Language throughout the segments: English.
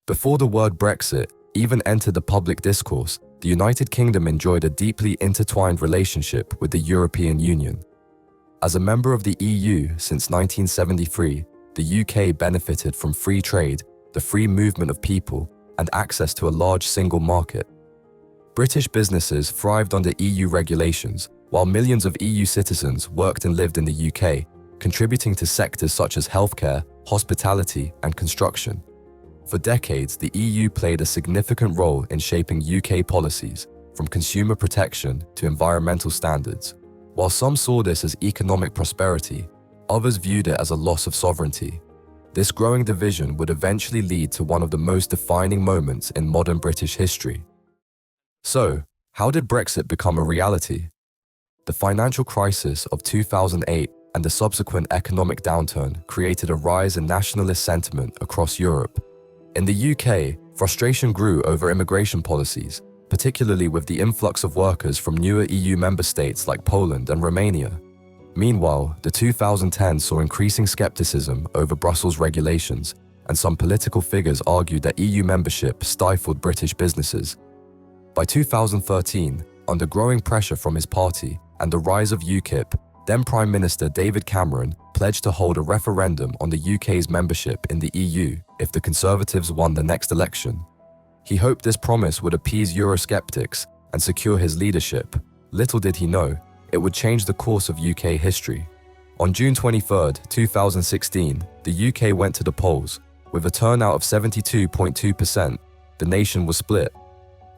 Before the word Brexit even entered the public discourse, the United Kingdom enjoyed a deeply intertwined relationship with the European Union. As a member of the EU since 1973, the UK benefited from free trade, the free movement of people, and access to a large single market. British businesses thrived under EU regulations, while millions of EU citizens worked and lived in the UK, contributing to sectors such as healthcare, hospitality, and construction. For decades, the EU played a significant role in shaping UK policies, from consumer protection to environmental standards. While some saw this as economic prosperity, others viewed it as a loss of sovereignty. This growing division would eventually lead to one of the most defining moments in modern British history. So, how did Brexit become a reality? The financial crisis of 2008 and the subsequent economic downturn created a rise in nationalist sentiment across Europe. In the UK, frustration grew over immigration policies, particularly with the influx of workers from newer EU member states like Poland and Romania. Meanwhile, the 2010s saw increasing skepticism over Brussels regulations, and some political figures argued that EU membership stifled British businesses. By 2013, under growing pressure from his party and the rise of UKIP, then Prime Minister David Cameron pledged to hold a referendum on the UK's membership in the EU if the Conservatives won the next election. He hoped this promise would appease Eurosceptics and secure his leadership. Little did he know, it would change the course of UK history. On June 23, 2016, the UK went to the polls. With a turnout of 72.2%, the nation was split.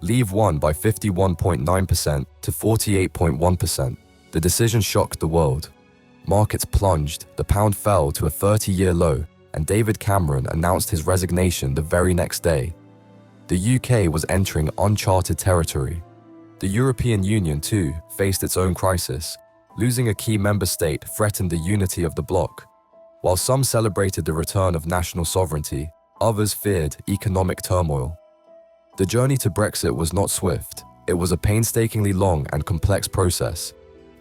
Leave won by 51.9% to 48.1%. The decision shocked the world. Markets plunged, the pound fell to a 30-year low, and David Cameron announced his resignation the very next day. The UK was entering uncharted territory. The European Union, too, faced its own crisis. Losing a key member state threatened the unity of the bloc. While some celebrated the return of national sovereignty, others feared economic turmoil. The journey to Brexit was not swift. It was a painstakingly long and complex process.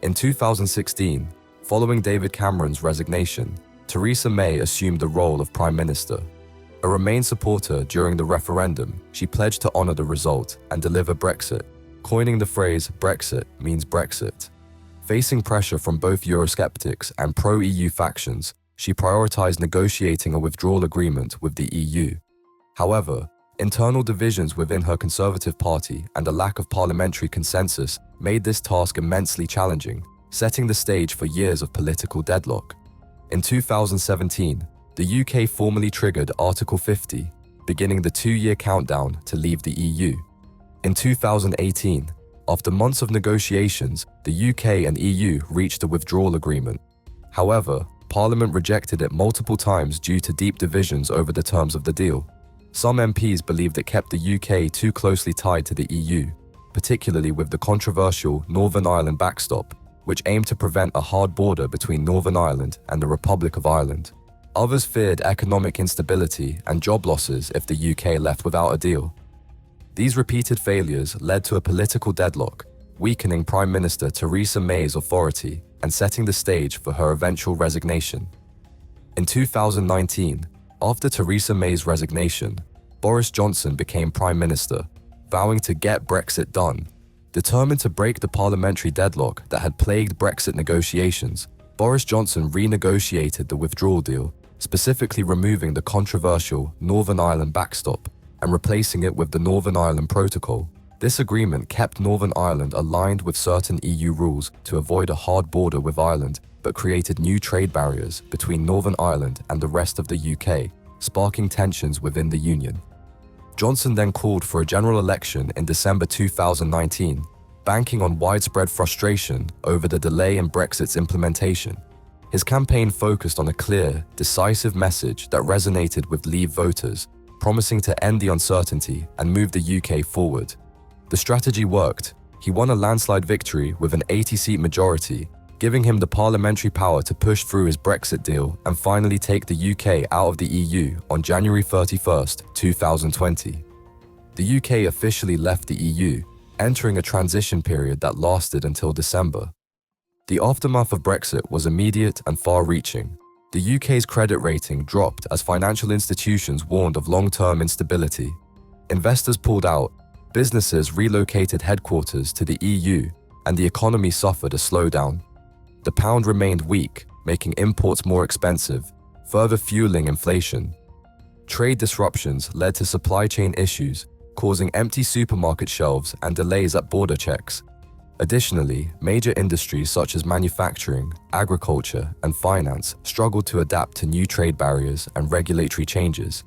In 2016, following David Cameron's resignation, Theresa May assumed the role of Prime Minister. A Remain supporter during the referendum, she pledged to honour the result and deliver Brexit, coining the phrase "Brexit means Brexit." Facing pressure from both Eurosceptics and pro-EU factions, she prioritised negotiating a withdrawal agreement with the EU. However, internal divisions within her Conservative Party and a lack of parliamentary consensus made this task immensely challenging, setting the stage for years of political deadlock. In 2017, the UK formally triggered Article 50, beginning the two-year countdown to leave the EU. In 2018, after months of negotiations, the UK and EU reached a withdrawal agreement. However, Parliament rejected it multiple times due to deep divisions over the terms of the deal. Some MPs believed it kept the UK too closely tied to the EU, particularly with the controversial Northern Ireland backstop, which aimed to prevent a hard border between Northern Ireland and the Republic of Ireland. Others feared economic instability and job losses if the UK left without a deal. These repeated failures led to a political deadlock, weakening Prime Minister Theresa May's authority and setting the stage for her eventual resignation. In 2019, after Theresa May's resignation, Boris Johnson became Prime Minister, vowing to get Brexit done. Determined to break the parliamentary deadlock that had plagued Brexit negotiations, Boris Johnson renegotiated the withdrawal deal, specifically removing the controversial Northern Ireland backstop and replacing it with the Northern Ireland Protocol. This agreement kept Northern Ireland aligned with certain EU rules to avoid a hard border with Ireland, but created new trade barriers between Northern Ireland and the rest of the UK, sparking tensions within the Union. Johnson then called for a general election in December 2019, banking on widespread frustration over the delay in Brexit's implementation. His campaign focused on a clear, decisive message that resonated with Leave voters, promising to end the uncertainty and move the UK forward. The strategy worked. He won a landslide victory with an 80-seat majority, giving him the parliamentary power to push through his Brexit deal and finally take the UK out of the EU on January 31, 2020. The UK officially left the EU, entering a transition period that lasted until December. The aftermath of Brexit was immediate and far-reaching. The UK's credit rating dropped as financial institutions warned of long-term instability. Investors pulled out, businesses relocated headquarters to the EU, and the economy suffered a slowdown. The pound remained weak, making imports more expensive, further fueling inflation. Trade disruptions led to supply chain issues, causing empty supermarket shelves and delays at border checks. Additionally, major industries such as manufacturing, agriculture, and finance struggled to adapt to new trade barriers and regulatory changes.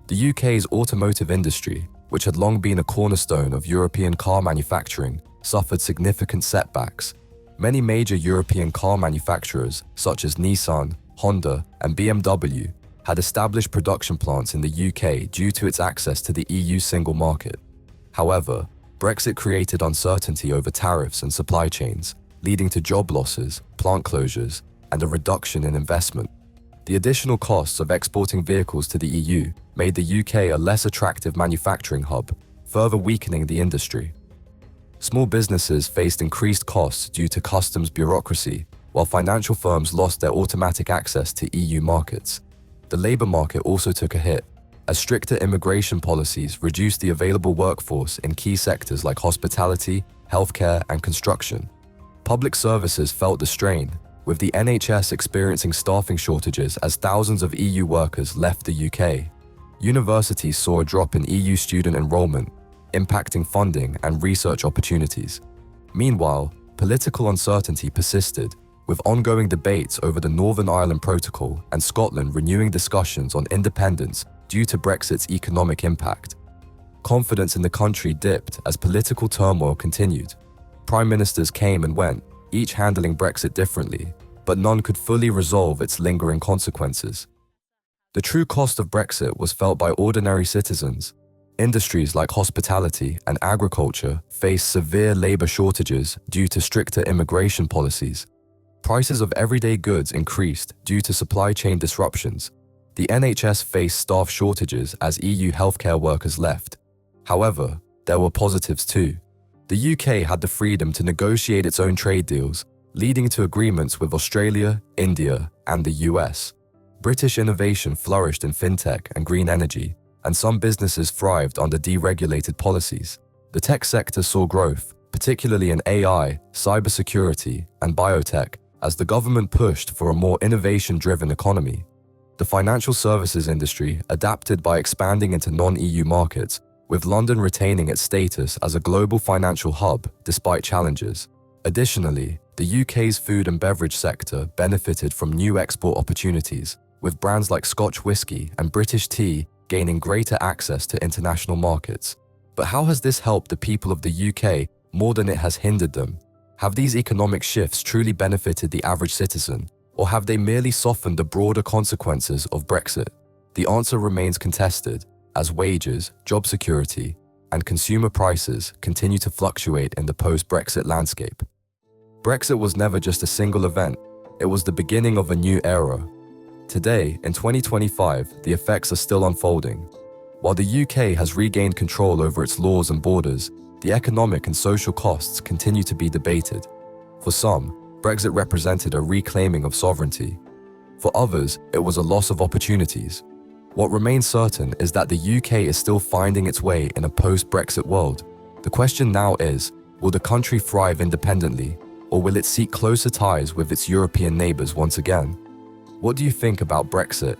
The UK's automotive industry, which had long been a cornerstone of European car manufacturing, suffered significant setbacks. Many major European car manufacturers, such as Nissan, Honda, and BMW, had established production plants in the UK due to its access to the EU single market. However, Brexit created uncertainty over tariffs and supply chains, leading to job losses, plant closures, and a reduction in investment. The additional costs of exporting vehicles to the EU made the UK a less attractive manufacturing hub, further weakening the industry. Small businesses faced increased costs due to customs bureaucracy, while financial firms lost their automatic access to EU markets. The labour market also took a hit, as stricter immigration policies reduced the available workforce in key sectors like hospitality, healthcare, and construction. Public services felt the strain, with the NHS experiencing staffing shortages as thousands of EU workers left the UK. Universities saw a drop in EU student enrollment, impacting funding and research opportunities. Meanwhile, political uncertainty persisted, with ongoing debates over the Northern Ireland Protocol and Scotland renewing discussions on independence due to Brexit's economic impact. Confidence in the country dipped as political turmoil continued. Prime ministers came and went, each handling Brexit differently, but none could fully resolve its lingering consequences. The true cost of Brexit was felt by ordinary citizens. Industries like hospitality and agriculture faced severe labour shortages due to stricter immigration policies. Prices of everyday goods increased due to supply chain disruptions. The NHS faced staff shortages as EU healthcare workers left. However, there were positives too. The UK had the freedom to negotiate its own trade deals, leading to agreements with Australia, India, and the US. British innovation flourished in fintech and green energy, and some businesses thrived under deregulated policies. The tech sector saw growth, particularly in AI, cybersecurity, and biotech, as the government pushed for a more innovation-driven economy. The financial services industry adapted by expanding into non-EU markets, with London retaining its status as a global financial hub despite challenges. Additionally, the UK's food and beverage sector benefited from new export opportunities, with brands like Scotch whisky and British tea gaining greater access to international markets. But how has this helped the people of the UK more than it has hindered them? Have these economic shifts truly benefited the average citizen, or have they merely softened the broader consequences of Brexit? The answer remains contested, as wages, job security, and consumer prices continue to fluctuate in the post-Brexit landscape. Brexit was never just a single event, it was the beginning of a new era. Today, in 2025, the effects are still unfolding. While the UK has regained control over its laws and borders, the economic and social costs continue to be debated. For some, Brexit represented a reclaiming of sovereignty. For others, it was a loss of opportunities. What remains certain is that the UK is still finding its way in a post-Brexit world. The question now is, will the country thrive independently, or will it seek closer ties with its European neighbours once again? What do you think about Brexit?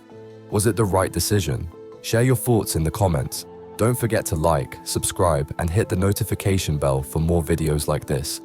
Was it the right decision? Share your thoughts in the comments. Don't forget to like, subscribe, and hit the notification bell for more videos like this.